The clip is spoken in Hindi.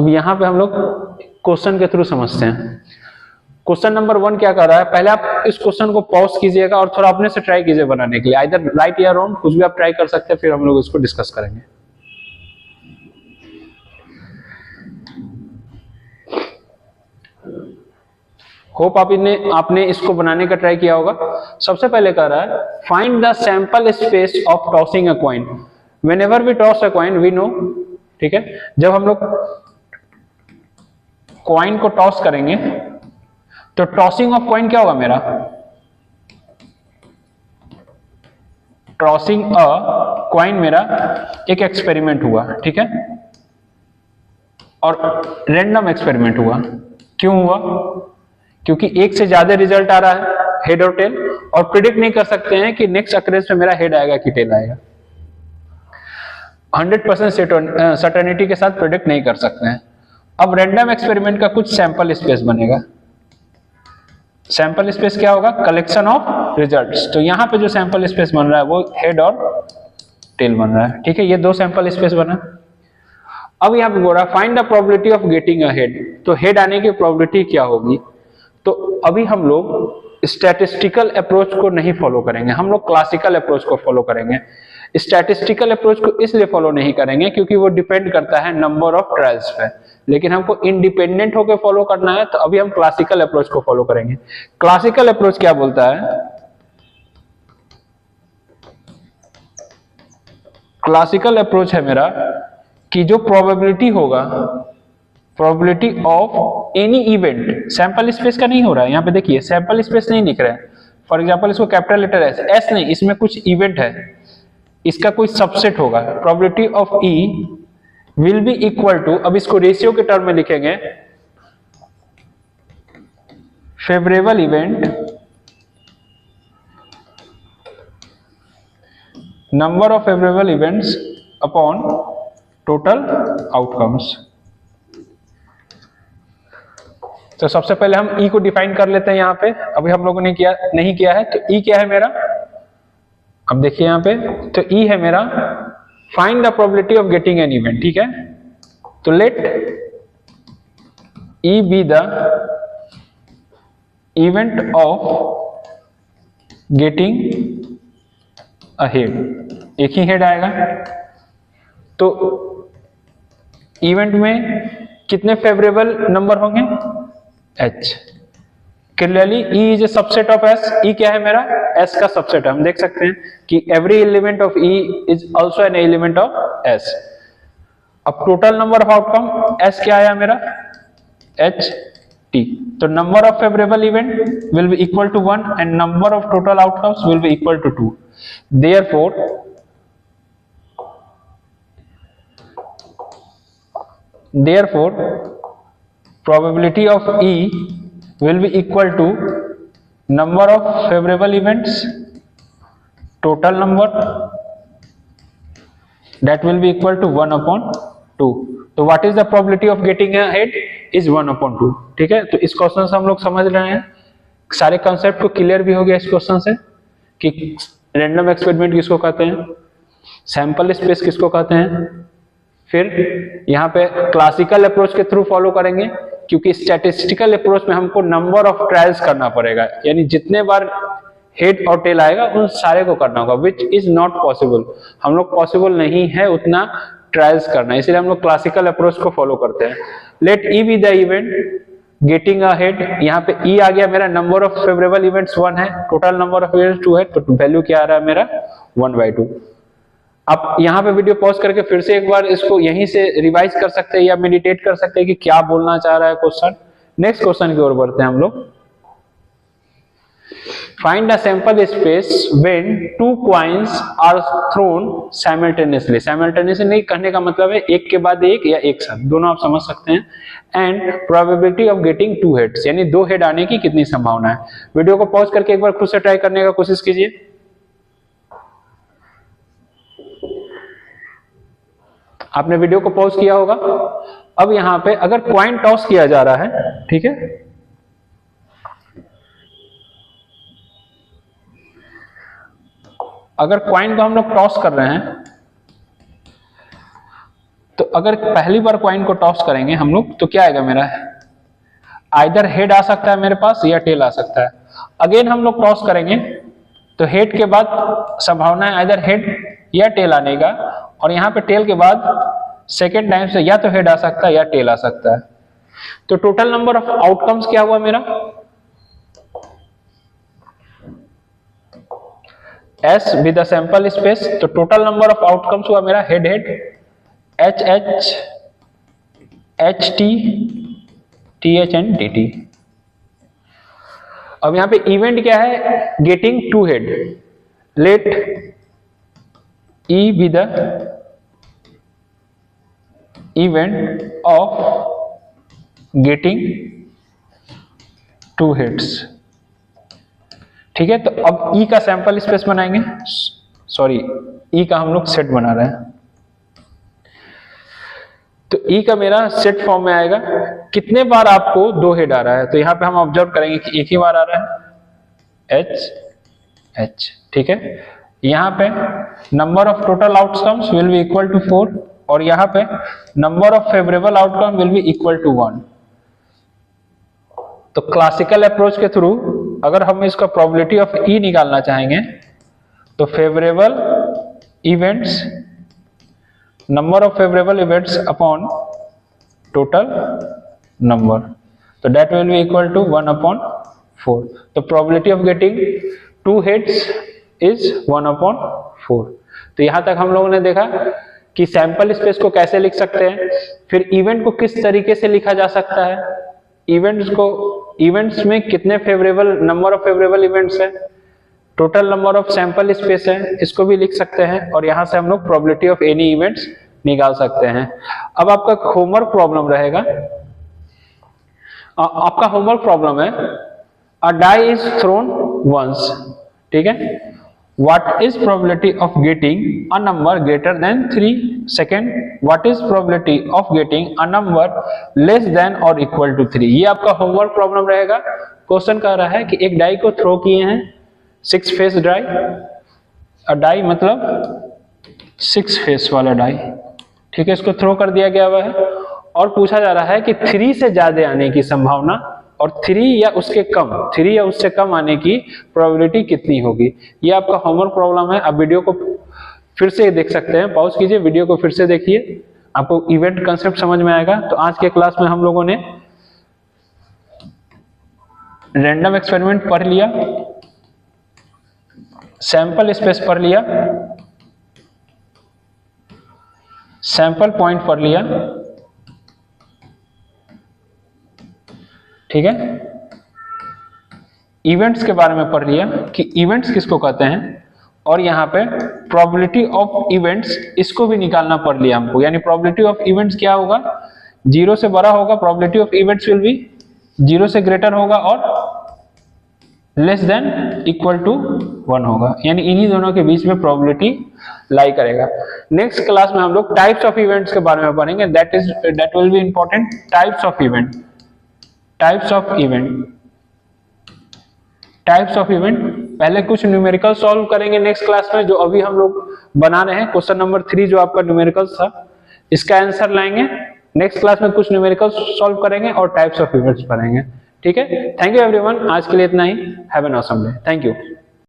अब यहाँ पे हम लोग क्वेश्चन के थ्रू समझते हैं। क्वेश्चन नंबर 1 क्या कर रहा है, पहले आप इस क्वेश्चन को पॉज कीजिएगा और थोड़ा अपने से ट्राई कीजिए बनाने के लिए, आइदर राइट या रॉन्ग, कुछ भी आप ट्राई कर सकते हैं, फिर हम लोग इसको डिस्कस करेंगे। होप आपने इसको बनाने का ट्राई किया होगा। सबसे पहले कह रहा है find the sample space of tossing a coin. Whenever we toss a coin we know, ठीक है, जब हम लोग कॉइन को टॉस करेंगे तो टॉसिंग ऑफ कॉइन क्या होगा मेरा, टॉसिंग अ कॉइन मेरा एक एक्सपेरिमेंट हुआ, ठीक है, और रैंडम एक्सपेरिमेंट हुआ। क्यों हुआ, क्योंकि एक से ज्यादा रिजल्ट आ रहा है हेड और टेल, और प्रिडिक्ट नहीं कर सकते हैं कि नेक्स्ट अकरेंस में मेरा हेड आएगा कि टेल आएगा। 100% सर्टेनिटी के साथ प्रिडिक्ट नहीं कर सकते हैं। अब रैंडम एक्सपेरिमेंट का कुछ सैंपल स्पेस बनेगा। सैंपल स्पेस क्या होगा, कलेक्शन ऑफ रिजल्ट्स। तो यहां पे जो सैंपल स्पेस बन रहा है वो हेड और टेल बन रहा है, ठीक है, ये दो सैंपल स्पेस बना। अब यहां पे बोल रहा है find the probability of getting a head, तो हेड आने की प्रोबेबिलिटी क्या होगी। तो अभी हम लोग स्टैटिस्टिकल अप्रोच को नहीं फॉलो करेंगे, हम लोग क्लासिकल अप्रोच को फॉलो करेंगे। स्टैटिस्टिकल अप्रोच को इसलिए फॉलो नहीं करेंगे क्योंकि वो डिपेंड करता है नंबर ऑफ ट्रायल्स पे, लेकिन हमको इंडिपेंडेंट होकर फॉलो करना है, तो अभी हम क्लासिकल अप्रोच को फॉलो करेंगे। क्लासिकल अप्रोच क्या बोलता है, क्लासिकल अप्रोच है मेरा कि जो प्रोबेबिलिटी होगा, probability of any event, sample space का नहीं हो रहा है यहाँ पे, देखिए सैंपल स्पेस नहीं लिख रहा है। फॉर एग्जांपल इसको कैपिटल लेटर एस नहीं, इसमें कुछ इवेंट है, इसका कोई सबसेट होगा। Probability of E will be equal to, अब इसको रेशियो के टर्म में लिखेंगे, favourable event number of favourable events upon total outcomes. तो सबसे पहले हम ई को डिफाइन कर लेते हैं यहाँ पे, अभी हम लोगों ने नहीं किया है। तो ई क्या है मेरा, अब देखिए यहाँ पे, तो ई है मेरा find the probability of getting an event, ठीक है। तो let E be the event of getting a head, एक ही हेड आएगा। तो इवेंट में कितने फेवरेबल नंबर होंगे, H। Clearly E is a subset of S, E क्या है मेरा, S का सबसेट है। हम देख सकते हैं कि every element of E is also an element of S। अब total number of outcome S क्या आया मेरा, H T। तो number of favourable event will be equal to 1 and number of total outcomes will be equal to 2। Therefore probability of E will be equal to number of favorable events total number, that will be equal to 1 upon 2। तो what is the probability of getting a head is 1 upon 2, ठीक है। तो इस क्वेश्चन से हम लोग समझ रहे हैं, सारे कंसेप्ट को क्लियर भी हो गया इस क्वेश्चन से कि रैंडम एक्सपेरिमेंट किसको कहते हैं, सैंपल स्पेस किसको कहते हैं। फिर यहाँ पे क्लासिकल अप्रोच के थ्रू फॉलो करेंगे क्योंकि स्टैटिस्टिकल अप्रोच में हमको नंबर ऑफ ट्रायल्स करना पड़ेगा, यानी जितने बार हेड और टेल आएगा उन सारे को करना होगा, विच इज नॉट पॉसिबल। हम लोग पॉसिबल नहीं है उतना ट्रायल्स करना, इसलिए हम लोग क्लासिकल अप्रोच को फॉलो करते हैं। Let E be the event getting a head, यहाँ पे ई आ गया मेरा, नंबर ऑफ फेवरेबल इवेंट्स 1 है, टोटल नंबर ऑफ इवेंट्स 2 है, तो वैल्यू क्या आ रहा है मेरा 1/2। आप यहाँ पे वीडियो पॉज करके फिर से एक बार इसको यहीं से रिवाइज कर सकते हैं या मेडिटेट कर सकते हैं कि क्या बोलना चाह रहा है क्वेश्चन। नेक्स्ट क्वेश्चन की ओर बढ़ते हैं हम लोग। Find the sample space when 2 coins are thrown simultaneously. Simultaneously कहने का मतलब है एक के बाद एक या एक साथ, दोनों आप समझ सकते हैं। And probability of getting 2 heads, यानी 2 हेड आने की कितनी संभावना है। वीडियो को पॉज करके एक बार खुद से ट्राई करने का कोशिश कीजिए। आपने वीडियो को पॉज किया होगा। अब यहां पे अगर कॉइन टॉस किया जा रहा है, ठीक है, अगर कॉइन को हम लोग टॉस कर रहे हैं तो अगर पहली बार कॉइन को टॉस करेंगे हम लोग तो क्या आएगा मेरा, आइदर हेड आ सकता है मेरे पास या टेल आ सकता है। अगेन हम लोग टॉस करेंगे तो हेड के बाद संभावना है आइदर हेड या टेल आने का, और यहाँ पे टेल के बाद सेकेंड टाइम से या तो हेड आ सकता है या टेल आ सकता है। तो टोटल नंबर ऑफ आउटकम्स क्या हुआ मेरा, S with the sample space, तो टोटल नंबर ऑफ आउटकम्स हुआ मेरा head head, H H, H T, T H and T T. अब यहां पे इवेंट क्या है, getting two head, let E be the event of getting two heads. ठीक है, तो अब ई का सैंपल स्पेस बनाएंगे, सॉरी ई का हम लोग सेट बना रहे हैं, तो ई का मेरा सेट फॉर्म में आएगा। कितने बार आपको दो हेड आ रहा है, तो यहां पे हम ऑब्जर्व करेंगे कि एक ही बार आ रहा है, एच एच। ठीक है, यहां पे number of total outcomes will be equal to 4, और यहां पे number of favourable outcome will be equal to 1। तो क्लासिकल अप्रोच के थ्रू अगर हम इसका प्रोबेबिलिटी ऑफ ई निकालना चाहेंगे तो favourable events, number of favourable events upon total number, तो that will be equal to 1/4। तो probability of getting two heads is 1/4। तो यहां तक हम लोगों ने देखा कि सैंपल स्पेस को कैसे लिख सकते हैं, फिर इवेंट को किस तरीके से लिखा जा सकता है, इवेंट्स में कितने favourable, number of favourable events है, total number of sample space है, इसको भी लिख सकते हैं, और यहां से हम लोग प्रोबेबिलिटी ऑफ एनी इवेंट्स निकाल सकते हैं। अब आपका होमवर्क प्रॉब्लम रहेगा, आपका होमवर्क प्रॉब्लम है अ डाई इज थ्रोन वंस। ठीक है, what is probability of getting a number greater than 3, second what is probability of getting a number less than और इक्वल टू 3। ये आपका होमवर्क प्रॉब्लम रहेगा। क्वेश्चन कह रहा है कि एक डाई को थ्रो किए हैं, 6 फेस डाई, डाई मतलब 6 फेस वाला डाई। ठीक है, इसको थ्रो कर दिया गया हुआ है और पूछा जा रहा है कि 3 से ज्यादा आने की संभावना और 3 या उससे कम आने की प्रोबेबिलिटी कितनी होगी। ये आपका होमवर्क प्रॉब्लम है। आप वीडियो को फिर से देख सकते हैं, पॉज कीजिए, वीडियो को फिर से देखिए, आपको इवेंट कंसेप्ट समझ में आएगा। तो आज के क्लास में हम लोगों ने रैंडम एक्सपेरिमेंट पढ़ लिया, सैंपल स्पेस पढ़ लिया, सैंपल पॉइंट पढ़ लिया। ठीक है, इवेंट्स के बारे में पढ़ लिया कि इवेंट्स किसको कहते हैं, और यहाँ पे प्रोबेबिलिटी ऑफ इवेंट्स इसको भी निकालना पड़ लिया हमको। यानी प्रोबेबिलिटी ऑफ इवेंट्स क्या होगा, 0 से बड़ा होगा, probability of events will be 0 से ग्रेटर होगा, और लेस देन इक्वल टू 1 होगा। यानी इन्हीं दोनों के बीच में प्रोबेबिलिटी लाई करेगा। नेक्स्ट क्लास में हम लोग टाइप्स ऑफ इवेंट्स के बारे में पढ़ेंगे, that will be important. Types of event, types of event पहले कुछ न्यूमेरिकल सॉल्व करेंगे नेक्स्ट क्लास में, जो अभी हम लोग बना रहे हैं। क्वेश्चन नंबर 3 जो आपका न्यूमेरिकल्स था, इसका आंसर लाएंगे। नेक्स्ट क्लास में कुछ न्यूमेरिकल सॉल्व करेंगे और टाइप्स ऑफ इवेंट्स पढ़ेंगे। ठीक है, थैंक यू एवरीवन, आज के लिए इतना ही। Have an awesome day, thank you.